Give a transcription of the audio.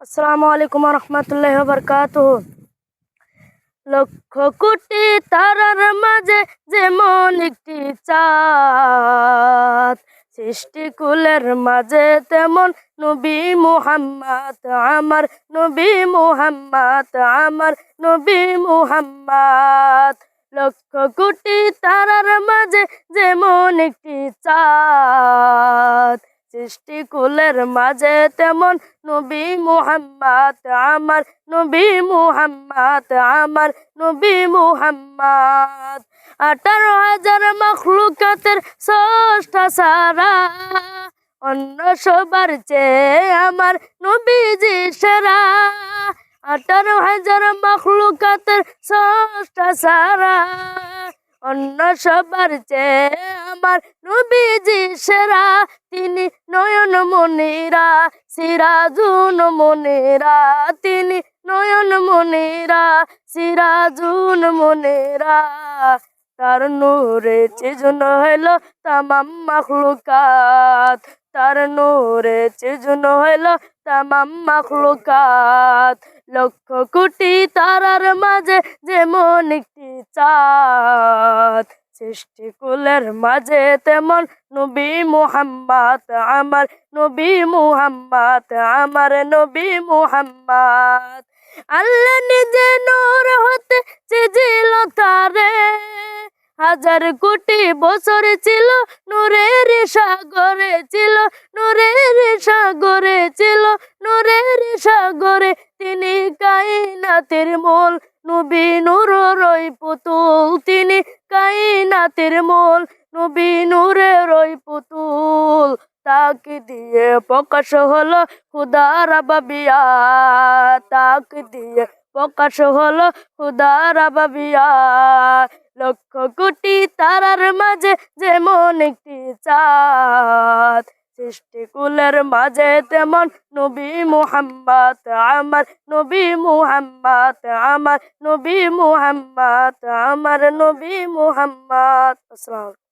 আসসালামু আলাইকুম রহমতুল্লাহি ওয়া বারাকাতুহু। লক্ষ কোটি তারার মাঝে যেমন একটি চাঁদ, সৃষ্টিকুলের মাঝে তেমন নবী মুহাম্মদ, আমার নবী মুহাম্মদ, আমার নবী মুহাম্মদ। লক্ষ কোটি তারার মাঝে যেমন একটি চাঁদ, সৃষ্টিকুলের মাঝে তেমন নবী মুহাম্মদ, আমার নবী মুহাম্মদ, আমার নবী মুহাম্মদ। 18,000 মখলুকাতের স্রষ্টা সারা, অন্য সবার চেয়ে আমার নবীজি সেরা। 18,000 মখলুকাতের স্রষ্টা সারা, অন্য সবার চেয়ে আমার নবীজি সেরা। তিনি নয়ন মনিরা, সিরাজুন মনিরা, তিনি নয়ন মনিরা, সিরাজুন মনিরা। তার নূরে চিজন হইল তামাম মখলুকাত, তার নূরে চিজন হইল তামাম মখলুকাত। লক্ষ কোটি তারার মাঝে যেমন একটি চাঁদ, সৃষ্টিকুলের মাঝে তেমন নবী মুহাম্মদ, আমার নবী মুহাম্মদ, আমার নবী মুহাম্মদ। আল্লাহ নিজে নূর হতে চেয়েছিল তারে, 1000 কোটি বছর ছিল নূরের সাগরে, ছিল নূরের সাগরে, ছিল নূরের সাগরে। তিনি কায়নাতের মূল, নবী নূরের পুতুল, তিনি কায়নাতের মূল, নবী নূরের পুতুল। তাকে দিয়ে প্রকাশ হলো খুদার রাব্বাবিয়াত, তাকে দিয়ে প্রকাশ হলো খুদার রাব্বাবিয়াত। লক্ষ কোটি তারার মাঝে যেমন একটি চাঁদ, সৃষ্টিকুলের মাঝে তেমন নবী মুহাম্মদ, আমার নবী মুহাম্মদ, আমার নবী মুহাম্মদ, আমার নবী মুহাম্মদ। আসসালামু আলাইকুম।